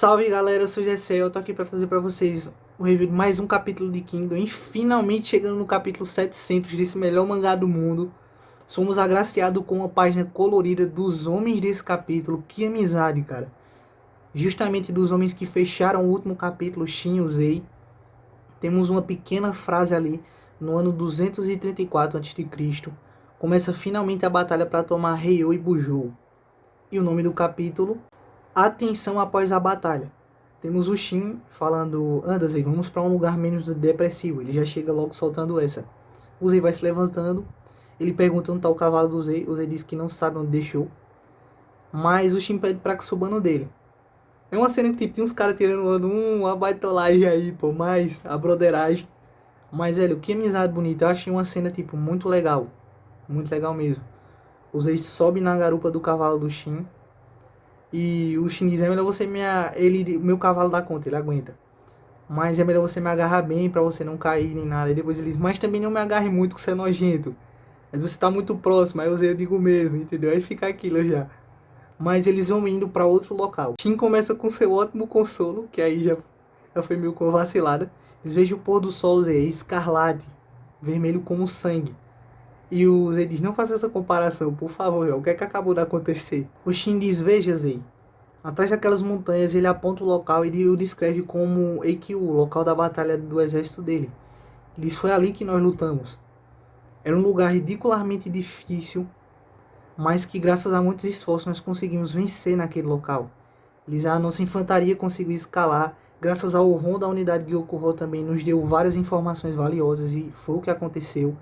Salve galera, eu sou o Gessé, eu tô aqui pra trazer pra vocês o review de mais um capítulo de Kingdom e finalmente chegando no capítulo 700 desse melhor mangá do mundo. Somos agraciados com uma página colorida dos homens desse capítulo, que amizade, cara. Justamente dos homens que fecharam o último capítulo, Shin e Uzei. Temos uma pequena frase ali, no ano 234 a.C. Começa finalmente a batalha para tomar Heiou e Bujou. E o nome do capítulo: Atenção após a batalha. Temos o Shin falando: anda Zei, vamos para um lugar menos depressivo. Ele já chega logo soltando essa. O Zei vai se levantando. Ele pergunta onde está o cavalo do Zei. O Zei diz que não sabe onde deixou. Mas o Shin pede para que suba no dele. É uma cena que tipo, tem uns caras tirando uma baitolagem aí, pô. Mas a broderagem. Mas, velho, que amizade bonita. Eu achei uma cena tipo muito legal. Muito legal mesmo. O Zei sobe na garupa do cavalo do Shin. E o Shin diz: é melhor você meu cavalo dá conta, ele aguenta. Mas é melhor você me agarrar bem pra você não cair nem nada. E depois ele diz: mas também não me agarre muito que você é nojento. Mas você tá muito próximo, aí eu digo mesmo, entendeu? Aí fica aquilo já. Mas eles vão indo pra outro local. Shin começa com seu ótimo consolo, que aí já foi meio com vacilada. Eles vejam o pôr do sol, Zé, escarlate, vermelho como sangue. E o Zé diz: não faça essa comparação, por favor, o que é que acabou de acontecer? O Shin diz: veja, Zé, atrás daquelas montanhas ele aponta o local e ele o descreve como Eikiu, o local da batalha do exército dele. Ele diz: foi ali que nós lutamos. Era um lugar ridicularmente difícil, mas que graças a muitos esforços nós conseguimos vencer naquele local. Ele diz: a nossa infantaria conseguiu escalar, graças ao Ron da unidade Gyokuro também nos deu várias informações valiosas e foi o que aconteceu.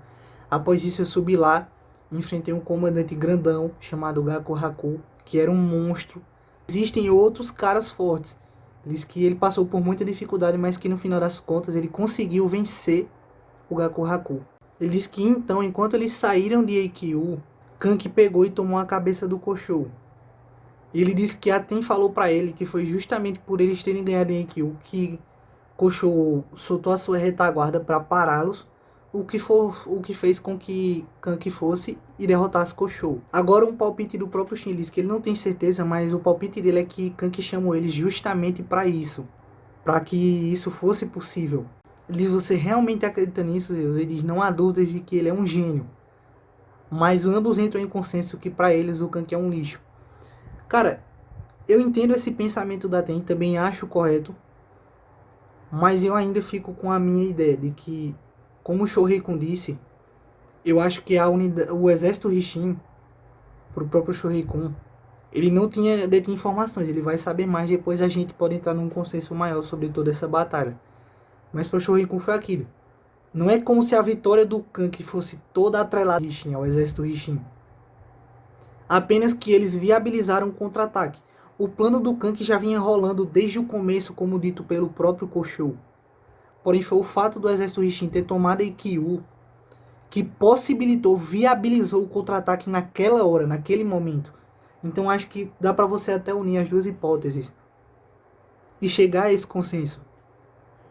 Após isso eu subi lá, enfrentei um comandante grandão chamado Gaku Haku, que era um monstro. Existem outros caras fortes. Diz que ele passou por muita dificuldade, mas que no final das contas ele conseguiu vencer o Gaku Haku. Ele diz que então, enquanto eles saíram de Eikyu, Kanki pegou e tomou a cabeça do Koshou. Ele disse que Aten falou para ele que foi justamente por eles terem ganhado em Eikyu que Koshou soltou a sua retaguarda para pará-los, o que fez com que Kanki fosse e derrotasse Koshou. Agora um palpite do próprio Shin diz que ele não tem certeza, mas o palpite dele é que Kanki chamou eles justamente para isso, para que isso fosse possível. Ele diz: você realmente acredita nisso, Deus? Ele diz: não há dúvidas de que ele é um gênio. Mas ambos entram em consenso que para eles o Kanki é um lixo. Cara, eu entendo esse pensamento da Ten, também acho correto, mas eu ainda fico com a minha ideia de que, como o Shoreikun disse, eu acho que o exército Rishin, pro próprio Shoreikun, ele não detinha informações, ele vai saber mais, depois a gente pode entrar num consenso maior sobre toda essa batalha. Mas pro Shoreikun foi aquilo. Não é como se a vitória do Kanki fosse toda atrelada ao exército Rishin. Apenas que eles viabilizaram o contra-ataque. O plano do Kanki já vinha rolando desde o começo, como dito pelo próprio Koshou. Porém foi o fato do exército Rishin ter tomado Eikyu que possibilitou, viabilizou o contra-ataque naquela hora, naquele momento. Então acho que dá para você até unir as duas hipóteses e chegar a esse consenso.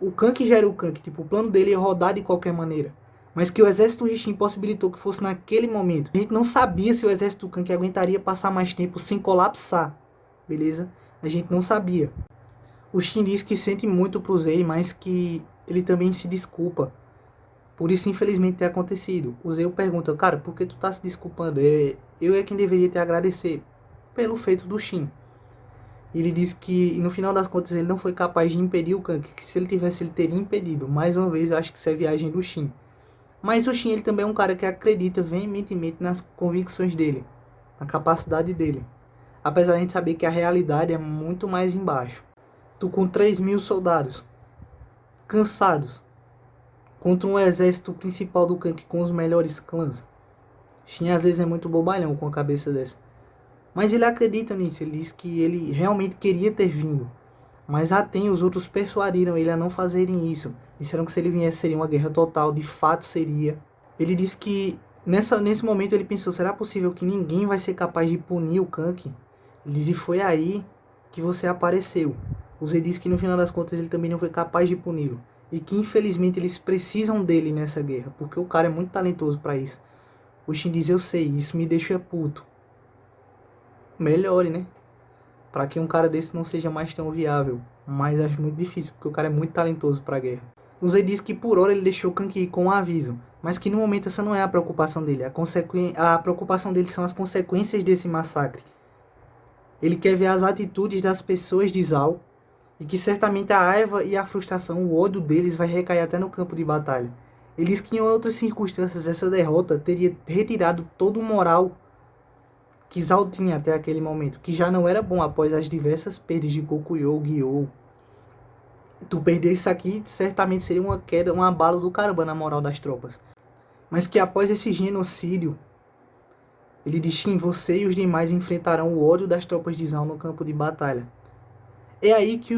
O Kanki já era o Kanki, tipo, o plano dele ia rodar de qualquer maneira, mas que o exército Rishin possibilitou que fosse naquele momento. A gente não sabia se o exército Kanki aguentaria passar mais tempo sem colapsar, beleza? A gente não sabia. O Shin diz que sente muito pro Zei, mas que ele também se desculpa por isso infelizmente ter acontecido. O Zei pergunta: cara, por que tu tá se desculpando? Eu é quem deveria te agradecer pelo feito do Shin. Ele diz que no final das contas ele não foi capaz de impedir o Kanki, que se ele tivesse ele teria impedido. Mais uma vez eu acho que isso é viagem do Shin. Mas o Shin ele também é um cara que acredita veementemente nas convicções dele, na capacidade dele. Apesar de a gente saber que a realidade é muito mais embaixo. Tu com 3.000 soldados, cansados, contra um exército principal do Kanki com os melhores clãs. Shin às vezes é muito bobalhão com a cabeça dessa. Mas ele acredita nisso, ele diz que ele realmente queria ter vindo. Mas Aten e os outros persuadiram ele a não fazerem isso. Disseram que se ele viesse seria uma guerra total, de fato seria. Ele disse que nesse momento ele pensou: será possível que ninguém vai ser capaz de punir o Kanki? Ele diz: e foi aí que você apareceu. O Zei disse que no final das contas ele também não foi capaz de puni-lo. E que infelizmente eles precisam dele nessa guerra, porque o cara é muito talentoso para isso. O Shin diz: eu sei, isso me deixa puto. Melhore, né? para que um cara desse não seja mais tão viável. Mas acho muito difícil, porque o cara é muito talentoso pra guerra. O Zay diz que por hora ele deixou o Kank ir com um aviso, mas que no momento essa não é a preocupação dele. A preocupação dele são as consequências desse massacre. Ele quer ver as atitudes das pessoas de Zal, e que certamente a raiva e a frustração, o ódio deles vai recair até no campo de batalha. Ele diz que em outras circunstâncias essa derrota teria retirado todo o moral que Zal tinha até aquele momento, que já não era bom após as diversas perdas de Kokuyo, Gyou. Tu perder isso aqui certamente seria uma queda, um abalo do caramba na moral das tropas. Mas que após esse genocídio, ele diz: sim, você e os demais enfrentarão o ódio das tropas de Zal no campo de batalha. É aí que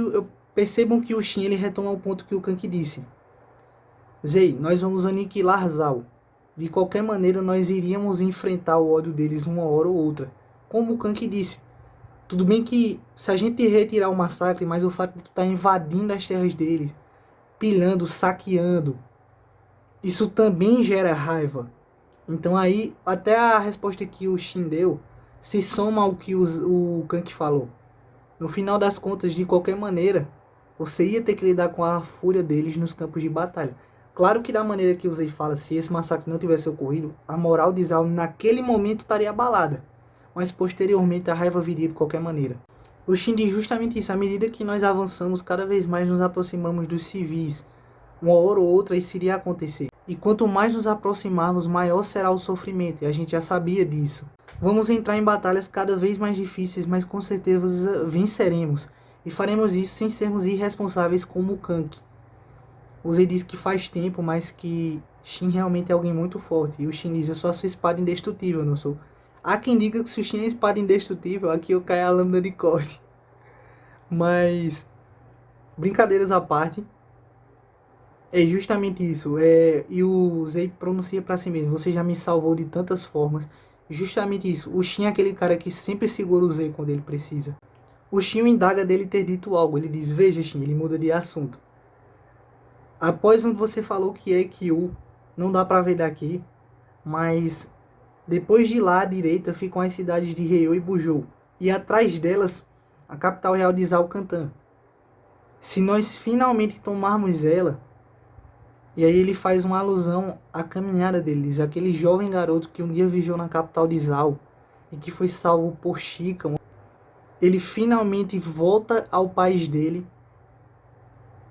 percebam que o Shin ele retoma o ponto que o Kank disse. Zay, nós vamos aniquilar Zal. De qualquer maneira, nós iríamos enfrentar o ódio deles uma hora ou outra. Como o Kank disse. Tudo bem que se a gente retirar o massacre, mas o fato de tu estar invadindo as terras deles, pilhando, saqueando, isso também gera raiva. Então aí, até a resposta que o Shin deu se soma ao que o Kank falou. No final das contas, de qualquer maneira, você ia ter que lidar com a fúria deles nos campos de batalha. Claro que da maneira que o Zay fala, se esse massacre não tivesse ocorrido, a moral de Zal naquele momento estaria abalada. Mas posteriormente a raiva viria de qualquer maneira. O Shin diz justamente isso: à medida que nós avançamos, cada vez mais nos aproximamos dos civis. Uma hora ou outra isso iria acontecer. E quanto mais nos aproximarmos, maior será o sofrimento. E a gente já sabia disso. Vamos entrar em batalhas cada vez mais difíceis, mas com certeza venceremos. E faremos isso sem sermos irresponsáveis como o Kank. O Zay diz que faz tempo, mas que Shin realmente é alguém muito forte. E o Shin diz: eu sou a sua espada indestrutível, não sou? Há quem diga que se o Shin é a espada indestrutível, aqui eu caio a lâmina de corte. Mas, brincadeiras à parte, é justamente isso. E o Zay pronuncia pra si mesmo: você já me salvou de tantas formas. Justamente isso. O Shin é aquele cara que sempre segura o Zay quando ele precisa. O Shin indaga dele ter dito algo. Ele diz: veja, Shin, ele muda de assunto. Após onde você falou que é Kyu, não dá pra ver daqui, mas depois de lá à direita ficam as cidades de Heiou e Buzhou. E atrás delas, a capital real de Zalcantan. Se nós finalmente tomarmos ela... E aí ele faz uma alusão à caminhada deles, aquele jovem garoto que um dia viveu na capital de Zal e que foi salvo por Shika. Ele finalmente volta ao país dele,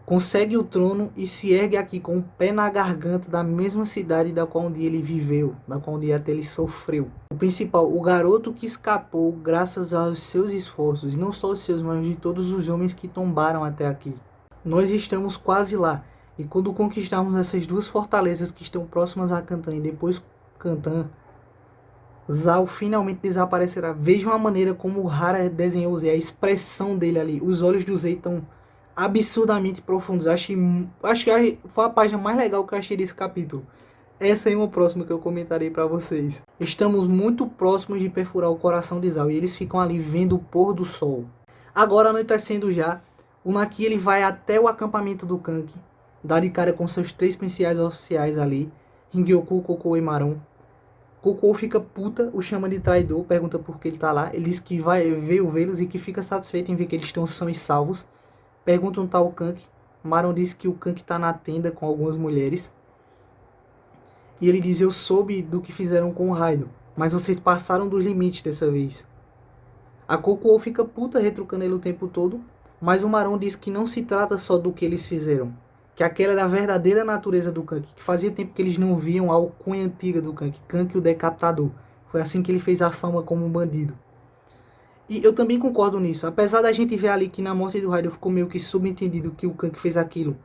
consegue o trono e se ergue aqui com o pé na garganta da mesma cidade da qual um dia ele viveu, da qual um dia até ele sofreu. O principal, o garoto que escapou graças aos seus esforços, e não só os seus, mas de todos os homens que tombaram até aqui. Nós estamos quase lá. E quando conquistarmos essas duas fortalezas que estão próximas a Cantan e depois Cantan, Zal finalmente desaparecerá. Vejam a maneira como o Hara desenhou o Zay, a expressão dele ali. Os olhos do Zay estão absurdamente profundos. Acho que foi a página mais legal que eu achei desse capítulo. Essa é uma próxima que eu comentarei para vocês. Estamos muito próximos de perfurar o coração de Zal e eles ficam ali vendo o pôr do sol. Agora anoitecendo já, o Naki ele vai até o acampamento do Kank, dá de cara com seus 3 principais oficiais ali, Ringyoku, Kokou e Maron. Kokou fica puta, o chama de traidor, pergunta por que ele tá lá. Ele diz que veio vê-los e que fica satisfeito em ver que eles estão sãos e salvos. Pergunta onde tá o Kank. Maron diz que o Kank tá na tenda com algumas mulheres. E ele diz: eu soube do que fizeram com o Raido, mas vocês passaram dos limites dessa vez. A Kokou fica puta, retrucando ele o tempo todo, mas o Maron diz que não se trata só do que eles fizeram, que aquela era a verdadeira natureza do Kank, que fazia tempo que eles não viam a alcunha antiga do Kank, Kank o Decapitador. Foi assim que ele fez a fama como um bandido. E eu também concordo nisso, apesar da gente ver ali que na morte do Raido ficou meio que subentendido que o Kank fez aquilo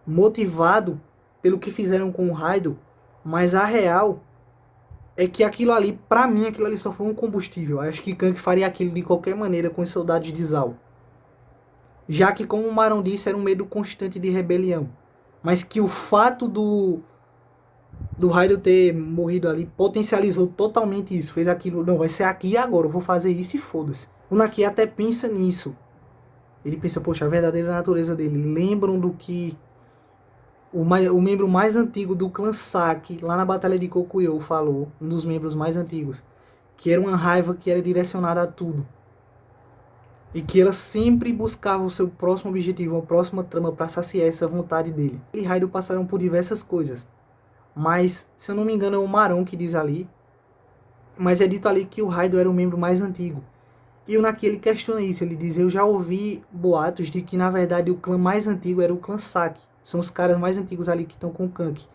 motivado pelo que fizeram com o Raido, mas a real é que aquilo ali, pra mim, aquilo ali só foi um combustível. Eu acho que Kank faria aquilo de qualquer maneira com os soldados de Zal, já que, como o Maron disse, era um medo constante de rebelião. Mas que o fato do Raido ter morrido ali potencializou totalmente isso. Fez aquilo: não, vai ser aqui e agora, eu vou fazer isso e foda-se. O Naki até pensa nisso. Ele pensa: poxa, a verdadeira natureza dele. Lembram do que o membro mais antigo do clã Saki, lá na Batalha de Kokuyo, falou. Um dos membros mais antigos. Que era uma raiva que era direcionada a tudo. e que ela sempre buscava o seu próximo objetivo, a próxima trama para saciar essa vontade dele. Ele e Raiden passaram por diversas coisas, mas se eu não me engano é o Maron que diz ali, mas é dito ali que o Raiden era o membro mais antigo. E o Naki ele questiona isso, ele diz: eu já ouvi boatos de que na verdade o clã mais antigo era o clã Saki, são os caras mais antigos ali que estão com o Kanki.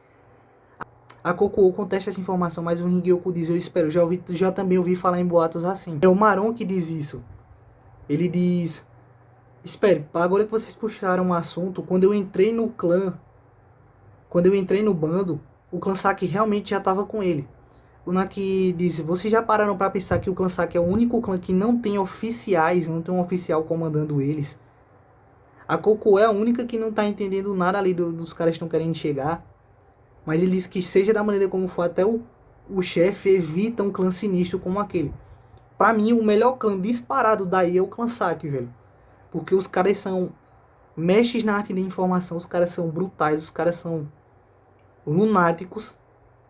A Kokuo contesta essa informação, mas o Ringyoku diz: eu espero, já também ouvi falar em boatos assim. É o Maron que diz isso. Ele diz: espere, agora que vocês puxaram o assunto, quando eu entrei no clã, quando eu entrei no bando, o clã Saki realmente já estava com ele. O Naki diz: vocês já pararam para pensar que o clã Saki é o único clã que não tem oficiais, não tem um oficial comandando eles? A Kokuo é a única que não está entendendo nada ali dos caras que estão querendo chegar. Mas ele diz que seja da maneira como for, até o chefe evita um clã sinistro como aquele. Pra mim, o melhor clã disparado daí é o clã Saki, velho. Porque os caras são mestres na arte da informação, os caras são brutais, os caras são lunáticos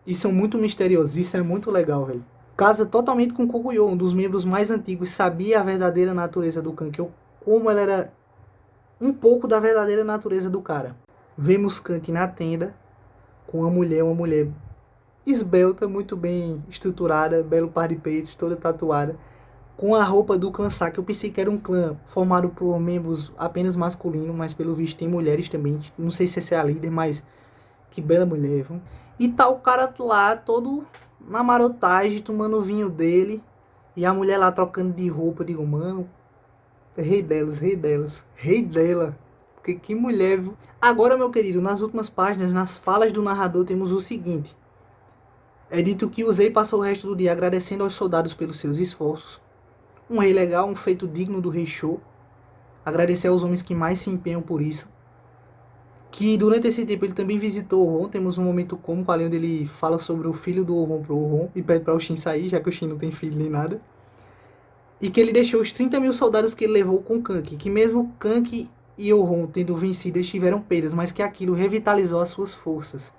e são muito misteriosos. Isso é muito legal, velho. Casa totalmente com Kokuyo, um dos membros mais antigos, sabia a verdadeira natureza do Kanki, como ela era um pouco da verdadeira natureza do cara. Vemos Kanki na tenda com uma mulher esbelta, muito bem estruturada, belo par de peitos, toda tatuada, com a roupa do clã Saki. Eu pensei que era um clã formado por membros apenas masculinos, mas pelo visto tem mulheres também. Não sei se essa é a líder, mas que bela mulher, viu? E tá o cara lá, todo na marotagem, tomando o vinho dele, e a mulher lá trocando de roupa. Eu digo, mano, rei delas, rei dela. Porque que mulher, viu? Agora, meu querido, nas últimas páginas, nas falas do narrador, temos o seguinte. É dito que o Zei passou o resto do dia agradecendo aos soldados pelos seus esforços. Um rei legal, um feito digno do rei Shou. Agradecer aos homens que mais se empenham por isso. Que durante esse tempo ele também visitou o Orhon. Temos um momento cômico ali onde ele fala sobre o filho do Orhon pro Orhon e pede para o Shin sair, já que o Shin não tem filho nem nada. E que ele deixou os 30 mil soldados que ele levou com Kanki. Que mesmo Kanki e Orhon tendo vencido, eles tiveram perdas, mas que aquilo revitalizou as suas forças.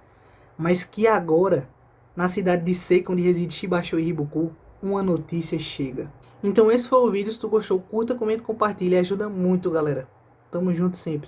Mas que agora, na cidade de Seika, onde reside Shibashou e Hibuku, uma notícia chega. Então esse foi o vídeo. Se tu gostou, curta, comenta, compartilha. Ajuda muito, galera. Tamo junto sempre.